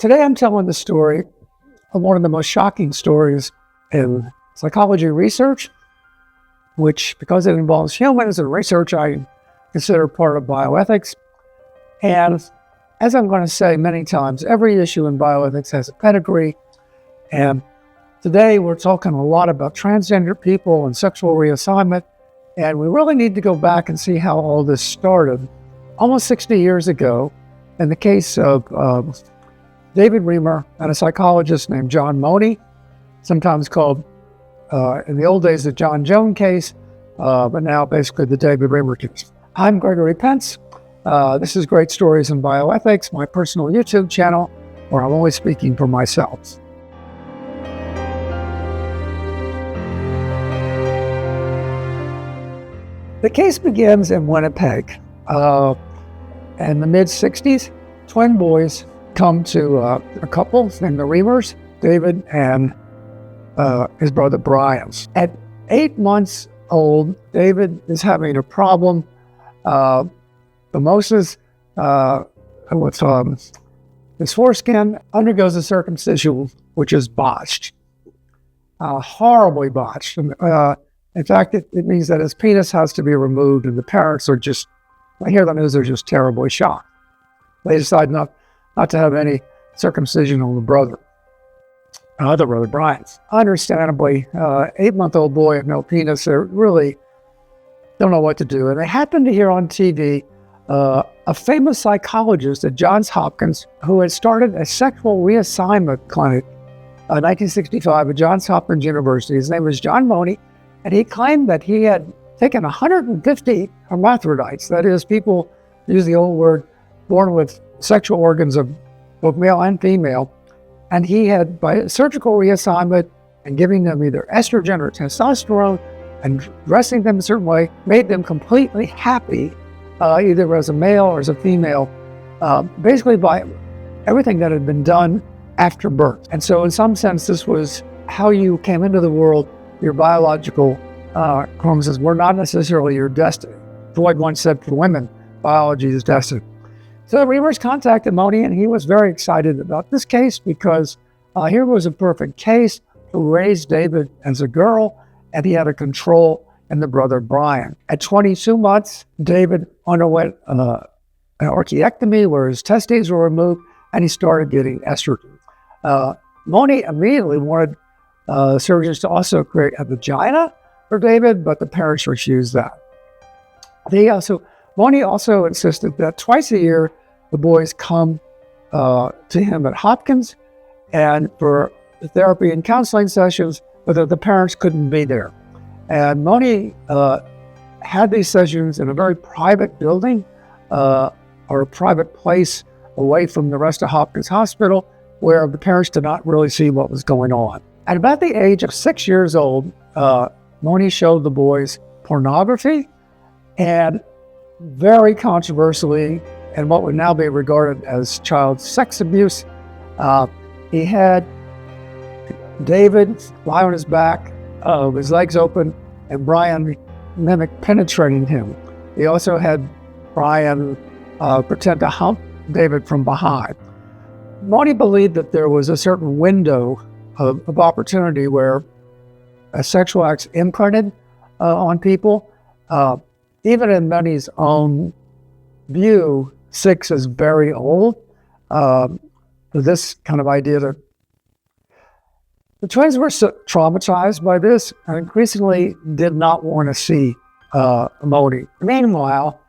Today I'm telling the story of one of the most shocking stories in psychology research, which, because it involves humans and research, I consider part of bioethics. And as I'm going to say many times, every issue in bioethics has a pedigree. And today we're talking a lot about transgender people and sexual reassignment. And we really need to go back and see how all this started almost 60 years ago in the case of David Reimer and a psychologist named John Money, sometimes called, in the old days, the John Jones case, but now basically the David Reimer case. I'm Gregory Pence. This is Great Stories in Bioethics, my personal YouTube channel, where I'm always speaking for myself. The case begins in Winnipeg. In the mid-60s, twin boys come to a couple named the Reimers, David and his brother Brian. At 8 months old, David is having a problem. Mimosas with his foreskin undergoes a circumcision, which is botched, horribly botched. In fact, it means that his penis has to be removed, and the parents are just, I hear the news, they're just terribly shocked. They decide not to have any circumcision on the brother, other brother, Brian's. Understandably, 8-month-old boy with no penis, they really don't know what to do. And they happen to hear on TV a famous psychologist at Johns Hopkins who had started a sexual reassignment clinic in 1965 at Johns Hopkins University. His name was John Money, and he claimed that he had taken 150 hermaphrodites, that is, people use the old word, born with sexual organs of both male and female, and he had, by surgical reassignment and giving them either estrogen or testosterone and dressing them a certain way, made them completely happy, either as a male or as a female, basically by everything that had been done after birth. And so in some sense, this was how you came into the world. Your biological chromosomes were not necessarily your destiny. Freud once said for women, biology is destiny. So the Reimers contacted Money, and he was very excited about this case because here was a perfect case to raise David as a girl, and he had a control in the brother Brian. At 22 months, David underwent an orchiectomy where his testes were removed, and he started getting estrogen. Money immediately wanted surgeons to also create a vagina for David, but the parents refused that. Money also insisted that twice a year the boys come to him at Hopkins and for therapy and counseling sessions, but that the parents couldn't be there. And Money had these sessions in a very private building or a private place away from the rest of Hopkins Hospital, where the parents did not really see what was going on. At about the age of 6 years old, Money showed the boys pornography, and very controversially, and what would now be regarded as child sex abuse, he had David lie on his back, with his legs open, and Brian mimic penetrating him. He also had Brian pretend to hump David from behind. Money believed that there was a certain window of opportunity where a sexual acts imprinted on people. Even in Money's own view, 6 is very old. This kind of idea that the twins were so traumatized by this and increasingly did not want to see Money. Meanwhile,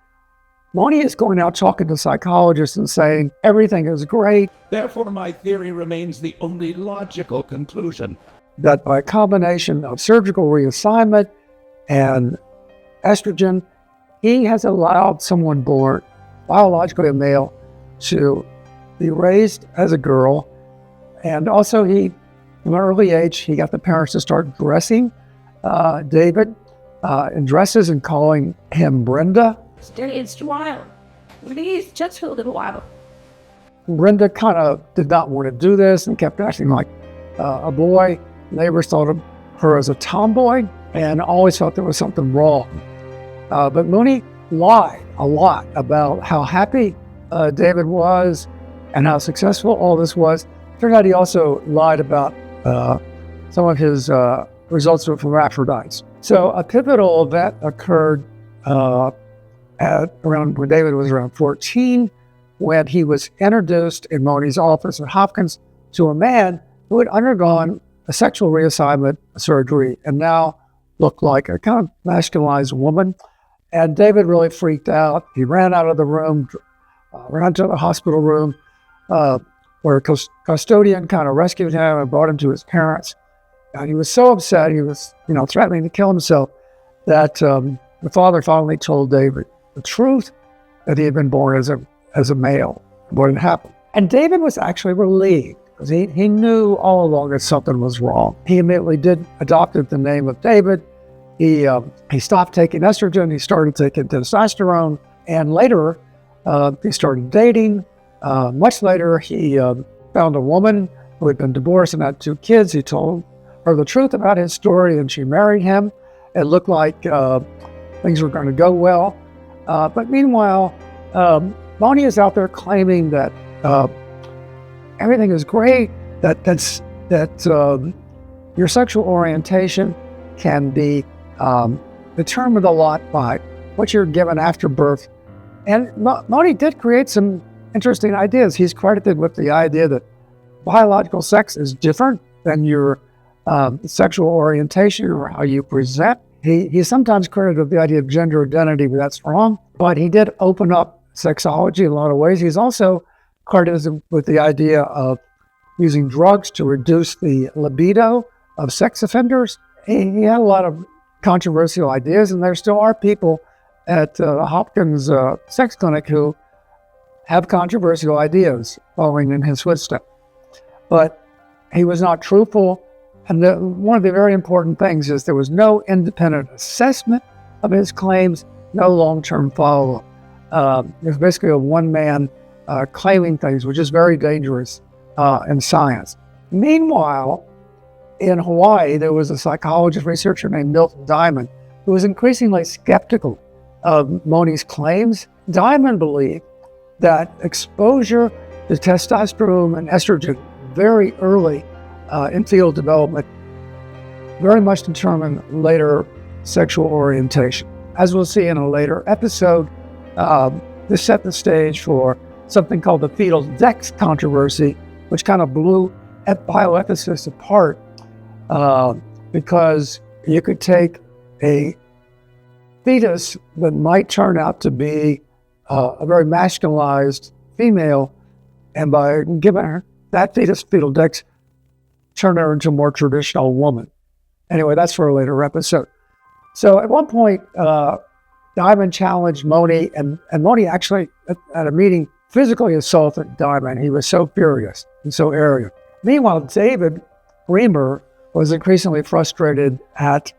Money is going out talking to psychologists and saying everything is great. Therefore, my theory remains the only logical conclusion. That by a combination of surgical reassignment and estrogen, he has allowed someone born biologically a male to be raised as a girl. And also from an early age, he got the parents to start dressing David in dresses and calling him Brenda. It's wild. Please, just for a little while. Brenda kind of did not want to do this and kept acting like a boy. Neighbors thought of her as a tomboy and always thought there was something wrong. But Money lied a lot about how happy David was and how successful all this was. Turned out he also lied about some of his results from hermaphrodites. So a pivotal event occurred at around when David was around 14, when he was introduced in Money's office at Hopkins to a man who had undergone a sexual reassignment surgery and now looked like a kind of masculinized woman. And David really freaked out. He ran out of the room, ran to the hospital room, where a custodian kind of rescued him and brought him to his parents. And he was so upset, he was, threatening to kill himself, that the father finally told David the truth, that he had been born as a male, what had happened. And David was actually relieved, because he knew all along that something was wrong. He immediately adopted the name of David. He stopped taking estrogen, he started taking testosterone, and later he started dating. Much later, he found a woman who had been divorced and had 2 kids. He told her the truth about his story, and she married him. It looked like things were going to go well. But meanwhile, Bonnie is out there claiming that everything is great, that your sexual orientation can be determined a lot by what you're given after birth. And Moni did create some interesting ideas. He's credited with the idea that biological sex is different than your sexual orientation or how you present. He's sometimes credited with the idea of gender identity, but that's wrong. But he did open up sexology in a lot of ways. He's also credited with the idea of using drugs to reduce the libido of sex offenders. He had a lot of controversial ideas, and there still are people at Hopkins Sex Clinic who have controversial ideas following in his footsteps. But he was not truthful, and one of the very important things is there was no independent assessment of his claims, no long-term follow-up. It was basically a one-man claiming things, which is very dangerous in science. Meanwhile, in Hawaii, there was a psychologist researcher named Milton Diamond who was increasingly skeptical of Moni's claims. Diamond believed that exposure to testosterone and estrogen very early in fetal development very much determined later sexual orientation. As we'll see in a later episode, this set the stage for something called the fetal dex controversy, which kind of blew bioethicists apart because you could take a fetus that might turn out to be a very masculinized female, and by giving her that fetal dex, turn her into a more traditional woman. Anyway, that's for a later episode. So at one point, Diamond challenged Moni, and Moni actually, at a meeting, physically assaulted Diamond. He was so furious and so arrogant. Meanwhile, David Reimer was increasingly frustrated at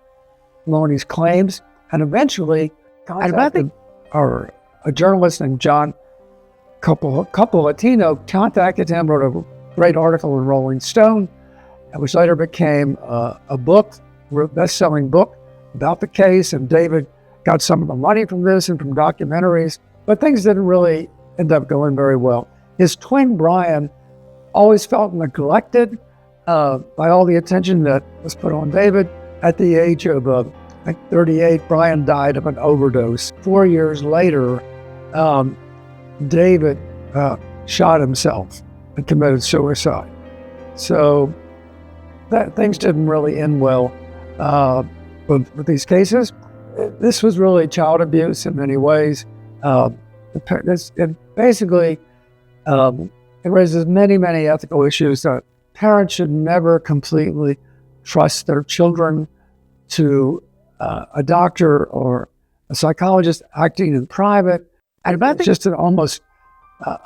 Moni's claims, and eventually contacted a journalist named John Latino contacted him, wrote a great article in Rolling Stone, which later became a book, a best-selling book about the case, and David got some of the money from this and from documentaries, but things didn't really end up going very well. His twin, Brian, always felt neglected by all the attention that was put on David. At the age of 38, Brian died of an overdose. 4 years later, David shot himself and committed suicide. So things didn't really end well with these cases. This was really child abuse in many ways. It raises many, many ethical issues that parents should never completely trust their children to a doctor or a psychologist acting in private. And that's just almost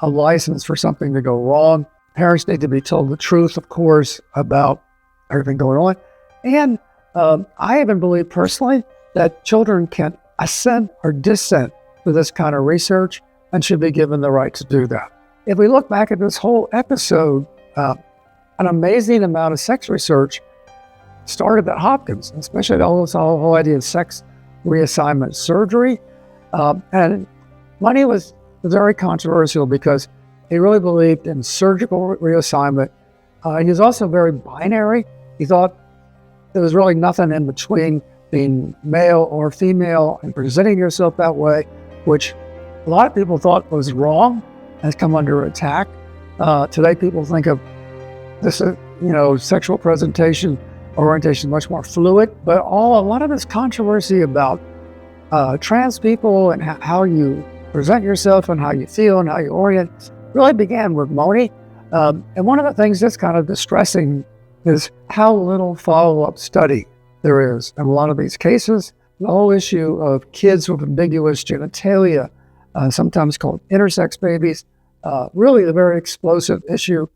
a license for something to go wrong. Parents need to be told the truth, of course, about everything going on. And I even believe personally that children can assent or dissent to this kind of research and should be given the right to do that. If we look back at this whole episode, an amazing amount of sex research started at Hopkins, especially the whole idea of sex reassignment surgery. And Money was very controversial because He really believed in surgical reassignment. He was also very binary. He thought there was really nothing in between being male or female and presenting yourself that way, which a lot of people thought was wrong, has come under attack. Today, people think of this, sexual presentation, orientation much more fluid, but a lot of this controversy about trans people and how you present yourself and how you feel and how you orient really began with Moni. And one of the things that's kind of distressing is how little follow-up study there is in a lot of these cases. The whole issue of kids with ambiguous genitalia, sometimes called intersex babies, really a very explosive issue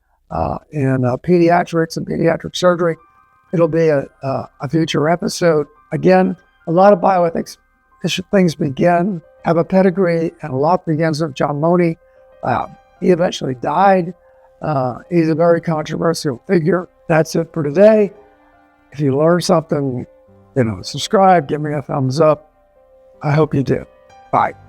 in pediatrics and pediatric surgery. It'll be a future episode. Again, a lot of bioethics things have a pedigree, and a lot begins with John Moni. He eventually died. He's a very controversial figure. That's it for today. If you learned something, subscribe, give me a thumbs up. I hope you do. Bye.